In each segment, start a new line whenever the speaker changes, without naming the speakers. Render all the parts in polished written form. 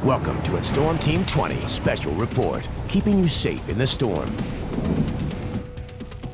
Welcome to Storm Team 20 Special Report, keeping you safe in the storm.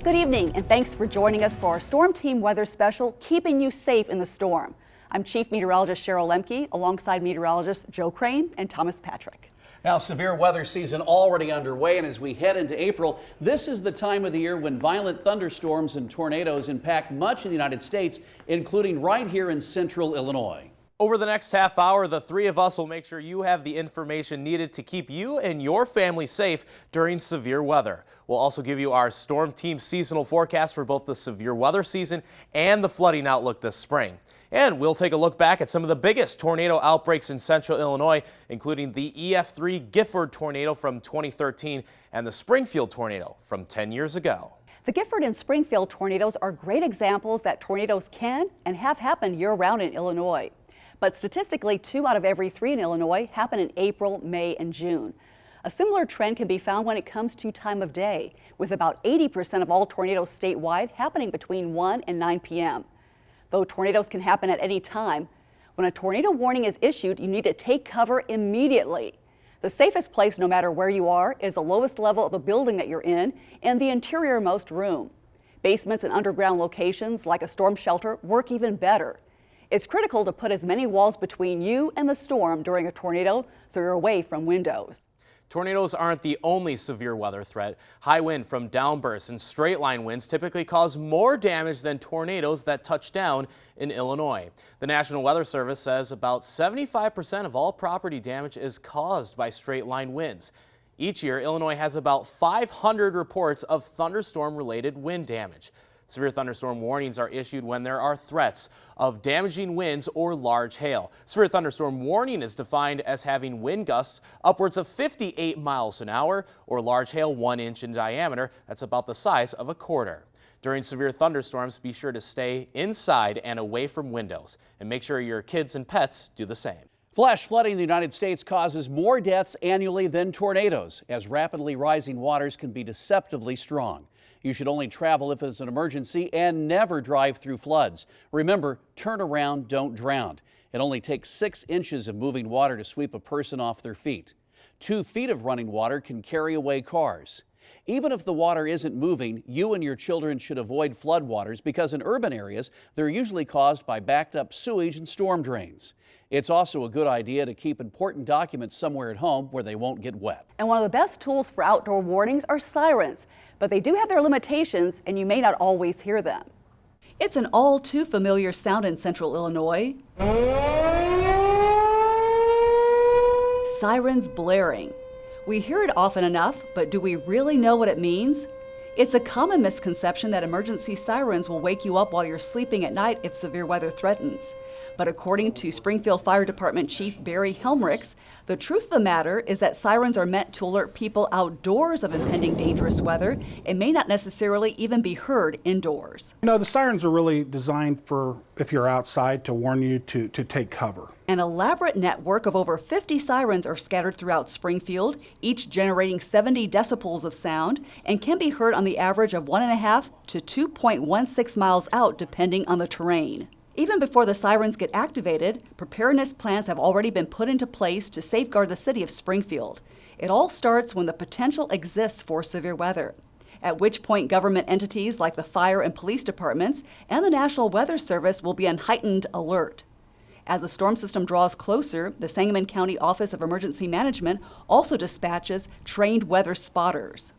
Good evening, and thanks for joining us for our Storm Team Weather Special, keeping you safe in the storm. I'm Chief Meteorologist Cheryl Lemke, alongside meteorologists Joe Crane and Thomas Patrick.
Now, severe weather season already underway, and as we head into April, this is the time of the year when violent thunderstorms and tornadoes impact much of the United States, including right here in central Illinois.
Over the next half hour, the three of us will make sure you have the information needed to keep you and your family safe during severe weather. We'll also give you our Storm Team seasonal forecast for both the severe weather season and the flooding outlook this spring. And we'll take a look back at some of the biggest tornado outbreaks in central Illinois, including the EF3 Gifford tornado from 2013 and the Springfield tornado from 10 years ago.
The Gifford and Springfield tornadoes are great examples that tornadoes can and have happened year-round in Illinois. But statistically, 2 out of every 3 in Illinois happen in April, May, and June. A similar trend can be found when it comes to time of day, with about 80% of all tornadoes statewide happening between 1 and 9 p.m. Though tornadoes can happen at any time, when a tornado warning is issued, you need to take cover immediately. The safest place, no matter where you are, is the lowest level of the building that you're in and the interior-most room. Basements and underground locations, like a storm shelter, work even better. It's critical to put as many walls between you and the storm during a tornado so you're away from windows.
Tornadoes aren't the only severe weather threat. High wind from downbursts and straight line winds typically cause more damage than tornadoes that touch down in Illinois. The National Weather Service says about 75% of all property damage is caused by straight line winds. Each year, Illinois has about 500 reports of thunderstorm-related wind damage. Severe thunderstorm warnings are issued when there are threats of damaging winds or large hail. Severe thunderstorm warning is defined as having wind gusts upwards of 58 miles an hour or large hail 1 inch in diameter. That's about the size of a quarter. During severe thunderstorms, be sure to stay inside and away from windows, and make sure your kids and pets do the same.
Flash flooding in the United States causes more deaths annually than tornadoes, as rapidly rising waters can be deceptively strong. You should only travel if it's an emergency and never drive through floods. Remember, turn around, don't drown. It only takes 6 inches of moving water to sweep a person off their feet. 2 feet of running water can carry away cars. Even if the water isn't moving, you and your children should avoid floodwaters because in urban areas, they're usually caused by backed up sewage and storm drains. It's also a good idea to keep important documents somewhere at home where they won't get wet.
And one of the best tools for outdoor warnings are sirens, but they do have their limitations and you may not always hear them. It's an all too familiar sound in central Illinois. Sirens blaring. We hear it often enough, but do we really know what it means? It's a common misconception that emergency sirens will wake you up while you're sleeping at night if severe weather threatens. But according to Springfield Fire Department Chief Barry Helmrichs, the truth of the matter is that sirens are meant to alert people outdoors of impending dangerous weather and may not necessarily even be heard indoors.
You know, the sirens are really designed for if you're outside to warn you to take cover.
An elaborate network of over 50 sirens are scattered throughout Springfield, each generating 70 decibels of sound and can be heard on the average of 1.5 to 2.16 miles out depending on the terrain. Even before the sirens get activated, preparedness plans have already been put into place to safeguard the city of Springfield. It all starts when the potential exists for severe weather, at which point government entities like the fire and police departments and the National Weather Service will be on heightened alert. As the storm system draws closer, the Sangamon County Office of Emergency Management also dispatches trained weather spotters.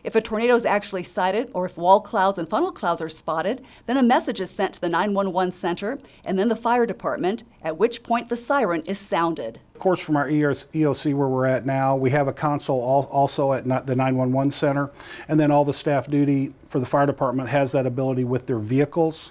If a tornado is actually sighted or if wall clouds and funnel clouds are spotted, then a message is sent to the 911 center and then the fire department, at which point the siren is sounded.
Of course, from our EOC where we're at now, we have a console also at the 911 center, and then all the staff duty for the fire department has that ability with their vehicles,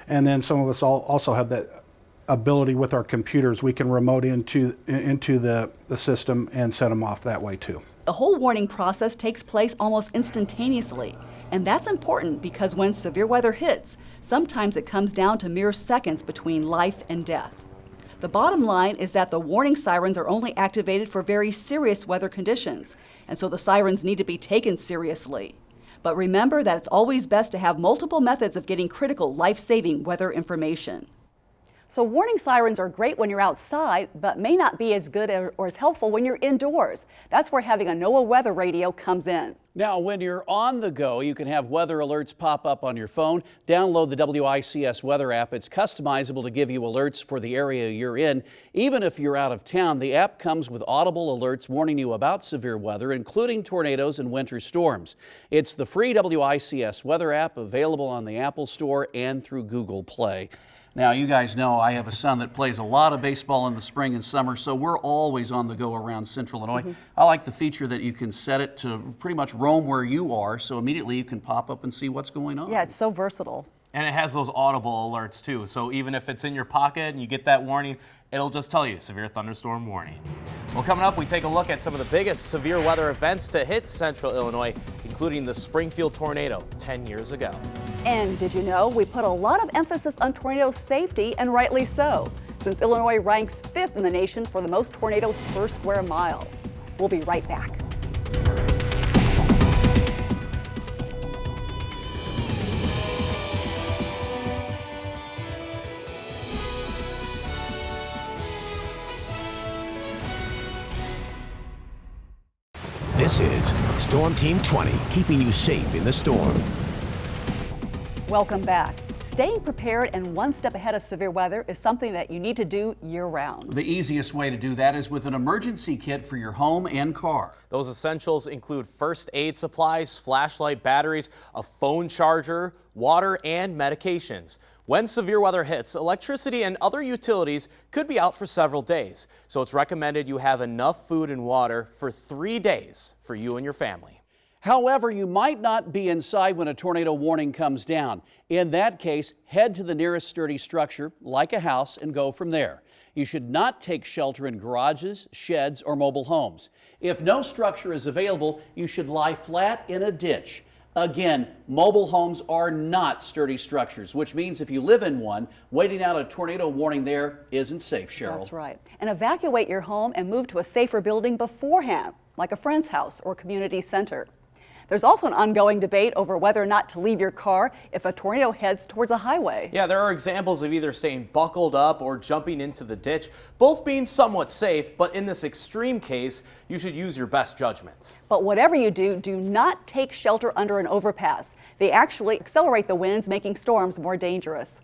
and then some of us also have that ability with our computers. We can remote into the system and set them off that way too.
The whole warning process takes place almost instantaneously, and that's important because when severe weather hits, sometimes it comes down to mere seconds between life and death. The bottom line is that the warning sirens are only activated for very serious weather conditions, and so the sirens need to be taken seriously. But remember that it's always best to have multiple methods of getting critical life-saving weather information. So warning sirens are great when you're outside, but may not be as good or as helpful when you're indoors. That's where having a NOAA weather radio comes in.
Now, when you're on the go, you can have weather alerts pop up on your phone. Download the WICS weather app. It's customizable to give you alerts for the area you're in. Even if you're out of town, the app comes with audible alerts warning you about severe weather, including tornadoes and winter storms. It's the free WICS weather app, available on the Apple Store and through Google Play. Now, you guys know I have a son that plays a lot of baseball in the spring and summer, so we're always on the go around Central Illinois. I like the feature that you can set it to pretty much roam where you are, so immediately you can pop up and see what's going on.
Yeah, it's so versatile.
And it has those audible alerts too. So even if it's in your pocket and you get that warning, it'll just tell you severe thunderstorm warning. Well, coming up, we take a look at some of the biggest severe weather events to hit Central Illinois, including the Springfield tornado 10 years ago.
And did you know we put a lot of emphasis on tornado safety, and rightly so, since Illinois ranks 5th in the nation for the most tornadoes per square mile. We'll be right back.
This is Storm Team 20, keeping you safe in the storm.
Welcome back. Staying prepared and one step ahead of severe weather is something that you need to do year-round.
The easiest way to do that is with an emergency kit for your home and car.
Those essentials include first aid supplies, flashlight batteries, a phone charger, water, and medications. When severe weather hits, electricity and other utilities could be out for several days. So it's recommended you have enough food and water for 3 days for you and your family.
However, you might not be inside when a tornado warning comes down. In that case, head to the nearest sturdy structure, like a house, and go from there. You should not take shelter in garages, sheds, or mobile homes. If no structure is available, you should lie flat in a ditch. Again, mobile homes are not sturdy structures, which means if you live in one, waiting out a tornado warning there isn't safe, Cheryl.
That's right. And evacuate your home and move to a safer building beforehand, like a friend's house or community center. There's also an ongoing debate over whether or not to leave your car if a tornado heads towards a highway.
Yeah, there are examples of either staying buckled up or jumping into the ditch, both being somewhat safe, but in this extreme case, you should use your best judgment.
But whatever you do, do not take shelter under an overpass. They actually accelerate the winds, making storms more dangerous.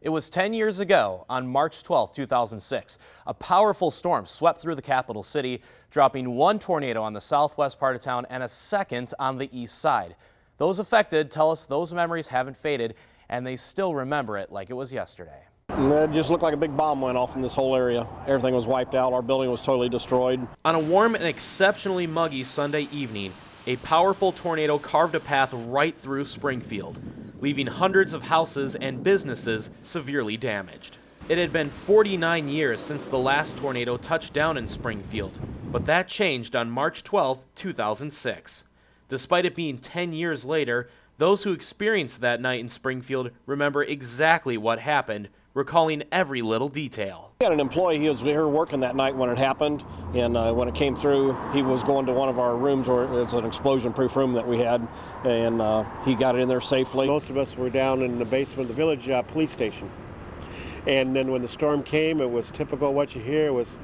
It was 10 years ago, on March 12, 2006. A powerful storm swept through the capital city, dropping one tornado on the southwest part of town and a second on the east side. Those affected tell us those memories haven't faded, and they still remember it like it was yesterday.
It just looked like a big bomb went off in this whole area. Everything was wiped out. Our building was totally destroyed.
On a warm and exceptionally muggy Sunday evening, a powerful tornado carved a path right through Springfield, leaving hundreds of houses and businesses severely damaged. It had been 49 years since the last tornado touched down in Springfield, but that changed on March 12, 2006. Despite it being 10 years later, those who experienced that night in Springfield remember exactly what happened, recalling every little detail.
We had an employee, he was here working that night when it happened, and when it came through, he was going to one of our rooms, or it's an explosion-proof room that we had, and he got it in there safely.
Most of us were down in the basement of the village police station. And then when the storm came, it was typical what you hear. It was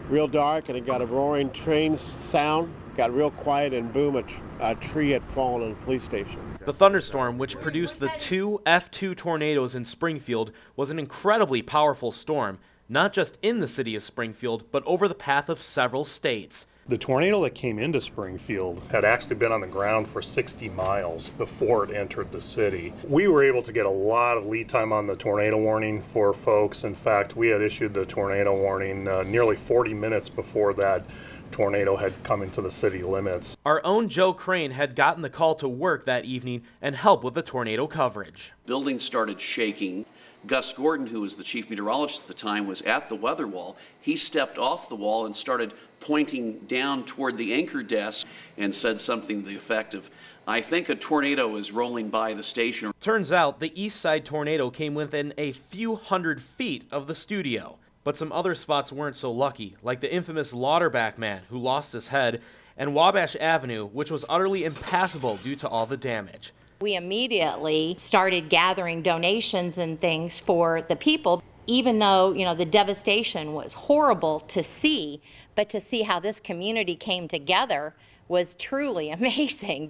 real dark, and it got a roaring train sound, got real quiet, and boom, a tree had fallen on the police station.
The thunderstorm, which produced the two F2 tornadoes in Springfield, was an incredibly powerful storm, not just in the city of Springfield, but over the path of several states.
The tornado that came into Springfield had actually been on the ground for 60 miles before it entered the city. We were able to get a lot of lead time on the tornado warning for folks. In fact, we had issued the tornado warning nearly 40 minutes before that tornado had come into the city limits.
Our own Joe Crane had gotten the call to work that evening and help with the tornado coverage.
Buildings started shaking. Gus Gordon, who was the chief meteorologist at the time, was at the weather wall. He stepped off the wall and started pointing down toward the anchor desk and said something to the effect of, "I think a tornado is rolling by the station."
Turns out the east side tornado came within a few hundred feet of the studio. But some other spots weren't so lucky, like the infamous Lauterbach man who lost his head, and Wabash Avenue, which was utterly impassable due to all the damage.
We immediately started gathering donations and things for the people. even though, you know, the devastation was horrible to see, but to see how this community came together was truly amazing.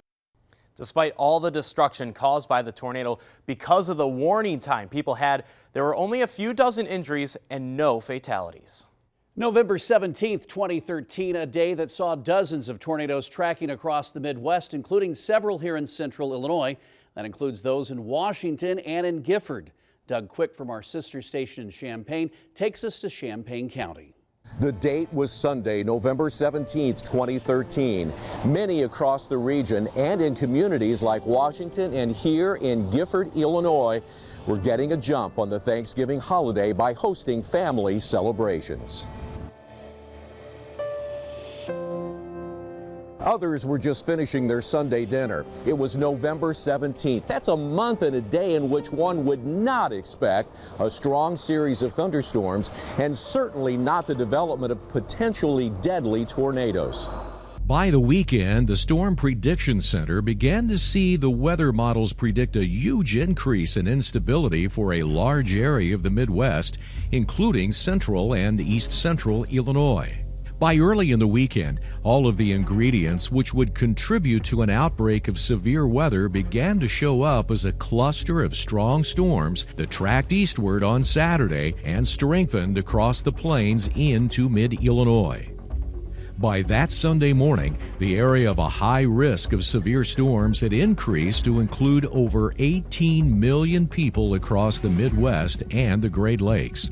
Despite all the destruction caused by the tornado, because of the warning time people had, there were only a few dozen injuries and no fatalities.
November 17th, 2013, a day that saw dozens of tornadoes tracking across the Midwest, including several here in central Illinois. That includes those in Washington and in Gifford. Doug Quick from our sister station in Champaign takes us to Champaign County.
The date was Sunday, November 17th, 2013. Many across the region and in communities like Washington and here in Gifford, Illinois, were getting a jump on the Thanksgiving holiday by hosting family celebrations. Others were just finishing their Sunday dinner. It was November 17th. That's a month and a day in which one would not expect a strong series of thunderstorms, and certainly not the development of potentially deadly tornadoes.
By the weekend, the Storm Prediction Center began to see the weather models predict a huge increase in instability for a large area of the Midwest, including central and east central Illinois. By early in the weekend, all of the ingredients which would contribute to an outbreak of severe weather began to show up as a cluster of strong storms that tracked eastward on Saturday and strengthened across the plains into mid-Illinois. By that Sunday morning, the area of a high risk of severe storms had increased to include over 18 million people across the Midwest and the Great Lakes.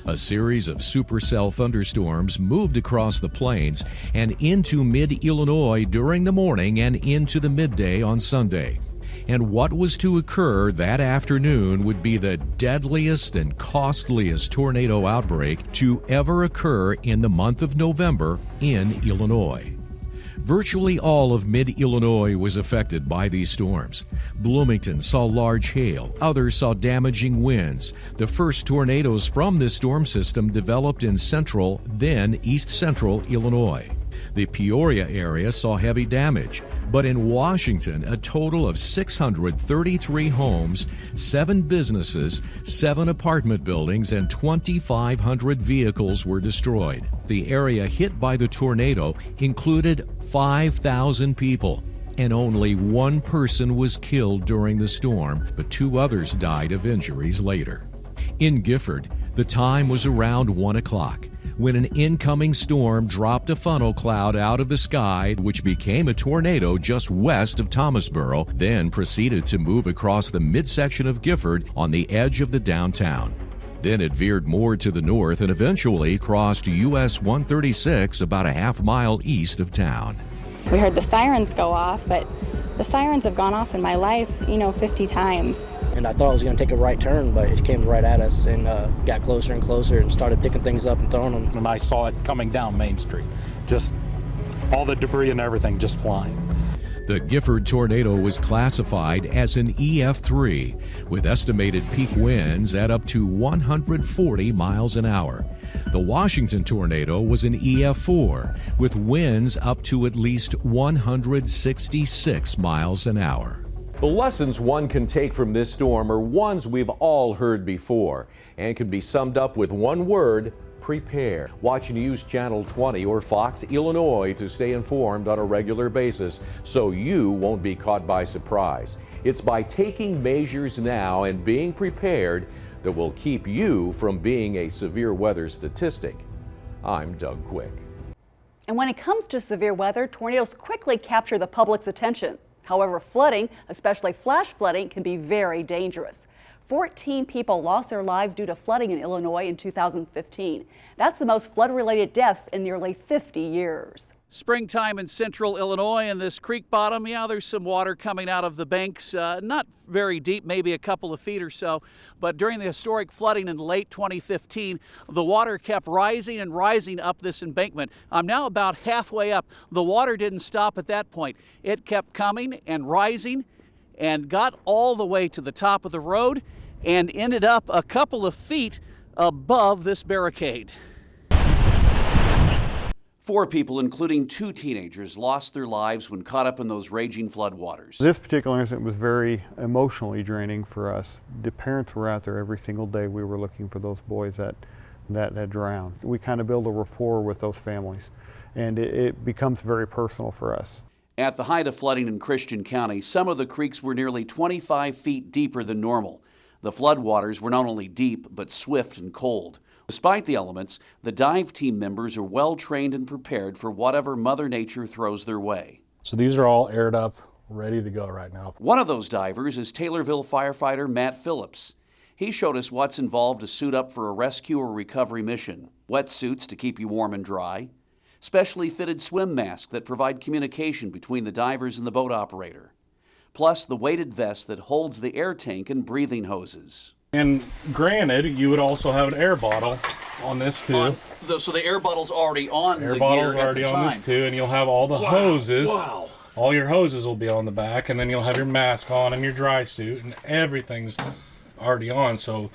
A series of supercell thunderstorms moved across the plains and into mid-Illinois during the morning and into the midday on Sunday. And what was to occur that afternoon would be the deadliest and costliest tornado outbreak to ever occur in the month of November in Illinois. Virtually all of mid-Illinois was affected by these storms. Bloomington saw large hail. Others saw damaging winds. The first tornadoes from this storm system developed in central, then east central Illinois. The Peoria area saw heavy damage, but in Washington, a total of 633 homes, 7 businesses, 7 apartment buildings, and 2,500 vehicles were destroyed. The area hit by the tornado included 5,000 people, and only 1 person was killed during the storm, but 2 others died of injuries later. In Gifford, the time was around 1 o'clock. When an incoming storm dropped a funnel cloud out of the sky, which became a tornado just west of Thomasboro, then proceeded to move across the midsection of Gifford on the edge of the downtown. Then it veered more to the north and eventually crossed US 136 about a half mile east of town.
We heard the sirens go off, but the sirens have gone off in my life, 50 times.
And I thought I was going to take a right turn, but it came right at us and got closer and closer and started picking things up and throwing them.
And I saw it coming down Main Street, just all the debris and everything just flying.
The Gifford tornado was classified as an EF3, with estimated peak winds at up to 140 miles an hour. The Washington tornado was an EF4, with winds up to at least 166 miles an hour.
The lessons one can take from this storm are ones we've all heard before and can be summed up with one word: prepare. Watch News Channel 20 or Fox Illinois to stay informed on a regular basis so you won't be caught by surprise. It's by taking measures now and being prepared that will keep you from being a severe weather statistic. I'm Doug Quick.
And when it comes to severe weather, tornadoes quickly capture the public's attention. However, flooding, especially flash flooding, can be very dangerous. 14 people lost their lives due to flooding in Illinois in 2015. That's the most flood-related deaths in nearly 50 years.
Springtime in central Illinois, and this creek bottom, there's some water coming out of the banks, not very deep, maybe a couple of feet or so, but during the historic flooding in late 2015, the water kept rising and rising up this embankment. I'm now about halfway up. The water didn't stop at that point. It kept coming and rising and got all the way to the top of the road and ended up a couple of feet above this barricade. 4 people, including 2 teenagers, lost their lives when caught up in those raging floodwaters.
This particular incident was very emotionally draining for us. The parents were out there every single day. We were looking for those boys that had drowned. We kind of build a rapport with those families, and it becomes very personal for us.
At the height of flooding in Christian County, some of the creeks were nearly 25 feet deeper than normal. The floodwaters were not only deep, but swift and cold. Despite the elements, the dive team members are well trained and prepared for whatever Mother Nature throws their way.
So these are all aired up, ready to go right now.
One of those divers is Taylorville firefighter Matt Phillips. He showed us what's involved to suit up for a rescue or recovery mission. Wetsuits to keep you warm and dry, specially fitted swim masks that provide communication between the divers and the boat operator, plus the weighted vest that holds the air tank and breathing hoses.
And granted, you would also have an air bottle on this too.
So the air bottle's already on
Air
the
bottle's
gear
already
at the
on
time.
this too, and you'll have all the hoses.
Wow.
All your hoses will be on the back, and then you'll have your mask on and your dry suit, and everything's already on. So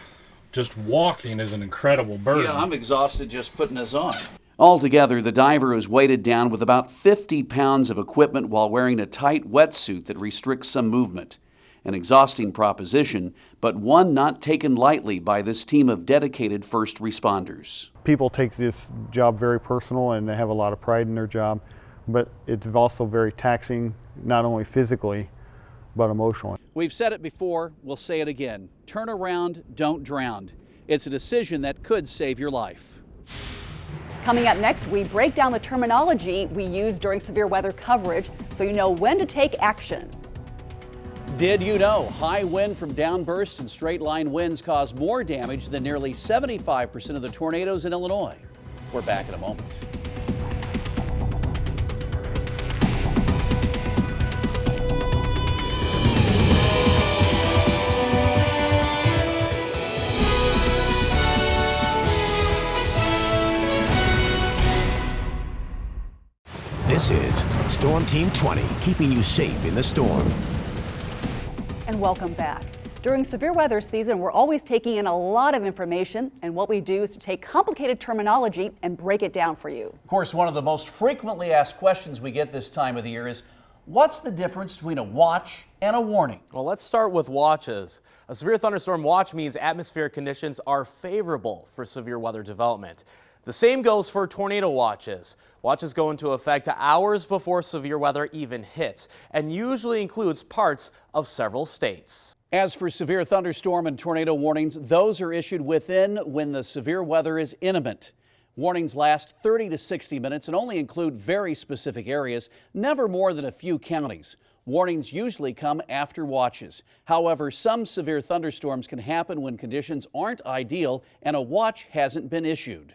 just walking is an incredible burden.
Yeah, I'm exhausted just putting this on. Altogether, the diver is weighted down with about 50 pounds of equipment while wearing a tight wetsuit that restricts some movement. An exhausting proposition, but one not taken lightly by this team of dedicated first responders.
People take this job very personal and they have a lot of pride in their job, but it's also very taxing, not only physically, but emotionally.
We've said it before, we'll say it again. Turn around, don't drown. It's a decision that could save your life.
Coming up next, we break down the terminology we use during severe weather coverage so you know when to take action.
Did you know high wind from downburst and straight line winds cause more damage than nearly 75% of the tornadoes in Illinois? We're back in a moment.
This is Storm Team 20, keeping you safe in the storm.
And welcome back. During severe weather season, we're always taking in a lot of information, and what we do is to take complicated terminology and break it down for you.
Of course, one of the most frequently asked questions we get this time of the year is, what's the difference between a watch and a warning?
Well, let's start with watches. A severe thunderstorm watch means atmospheric conditions are favorable for severe weather development. The same goes for tornado watches. Watches go into effect hours before severe weather even hits and usually includes parts of several states.
As for severe thunderstorm and tornado warnings, those are issued within when the severe weather is imminent. Warnings last 30 to 60 minutes and only include very specific areas, never more than a few counties. Warnings usually come after watches. However, some severe thunderstorms can happen when conditions aren't ideal and a watch hasn't been issued.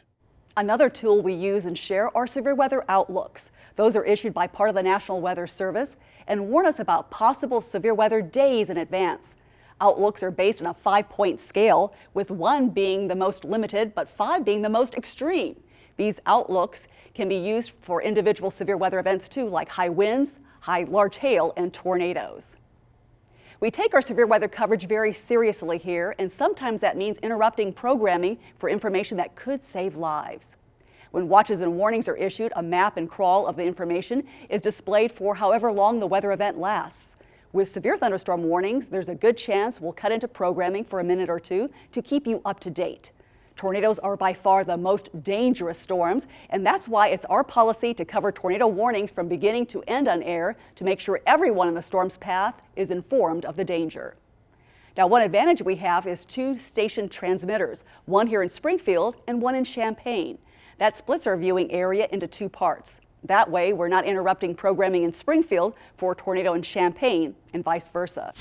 Another tool we use and share are severe weather outlooks. Those are issued by part of the National Weather Service and warn us about possible severe weather days in advance. Outlooks are based on a 5-point scale, with 1 being the most limited, but 5 being the most extreme. These outlooks can be used for individual severe weather events too, like high winds, large hail, and tornadoes. We take our severe weather coverage very seriously here, and sometimes that means interrupting programming for information that could save lives. When watches and warnings are issued, a map and crawl of the information is displayed for however long the weather event lasts. With severe thunderstorm warnings, there's a good chance we'll cut into programming for a minute or two to keep you up to date. Tornadoes are by far the most dangerous storms, and that's why it's our policy to cover tornado warnings from beginning to end on air to make sure everyone in the storm's path is informed of the danger. Now, one advantage we have is 2 station transmitters, one here in Springfield and one in Champaign. That splits our viewing area into 2 parts. That way, we're not interrupting programming in Springfield for a tornado in Champaign and vice versa.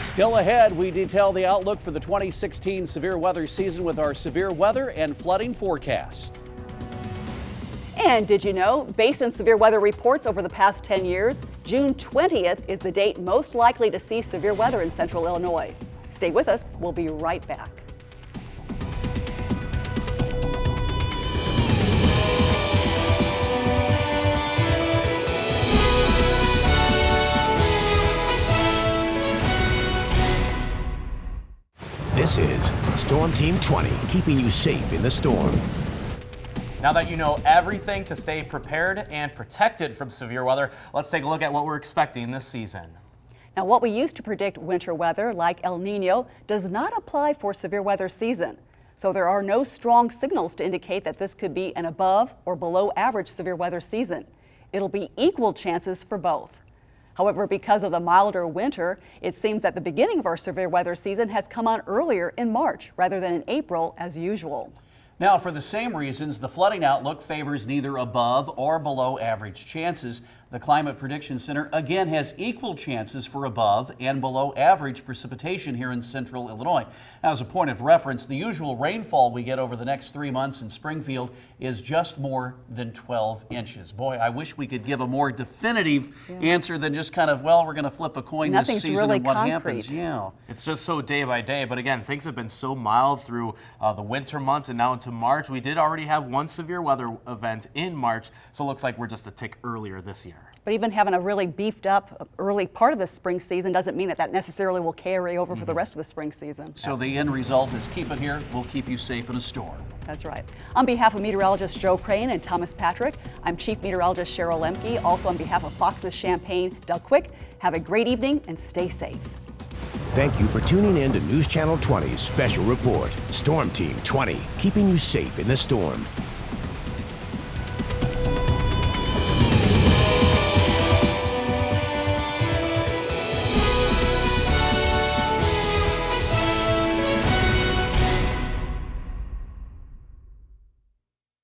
Still ahead, we detail the outlook for the 2016 severe weather season with our severe weather and flooding forecast.
And did you know, based on severe weather reports over the past 10 years, June 20th is the date most likely to see severe weather in central Illinois. Stay with us, we'll be right back.
This is Storm Team 20, keeping you safe in the storm.
Now that you know everything to stay prepared and protected from severe weather, let's take a look at what we're expecting this season.
Now, what we used to predict winter weather, like El Nino, does not apply for severe weather season. So there are no strong signals to indicate that this could be an above or below average severe weather season. It'll be equal chances for both. However, because of the milder winter, it seems that the beginning of our severe weather season has come on earlier in March rather than in April as usual.
Now, for the same reasons, the flooding outlook favors neither above or below average chances. The Climate Prediction Center again has equal chances for above and below average precipitation here in central Illinois. Now, as a point of reference, the usual rainfall we get over the next 3 months in Springfield is just more than 12 inches. Boy, I wish we could give a more definitive answer than just kind of, well, we're going to flip a coin this season
really
and what
concrete.
happens. Yeah.
It's just so day by day, but again, things have been so mild through the winter months and now into March. We did already have one severe weather event in March, so it looks like we're just a tick earlier this year.
But even having a really beefed up early part of the spring season doesn't mean that that necessarily will carry over for the rest of the spring season.
So the end result is keep it here. We'll keep you safe in a storm.
That's right. On behalf of meteorologist Joe Crane and Thomas Patrick, I'm Chief Meteorologist Cheryl Lemke. Also on behalf of Fox's Champaign, Del Quick, have a great evening and stay safe.
Thank you for tuning in to News Channel 20's Special Report. Storm Team 20, keeping you safe in the storm.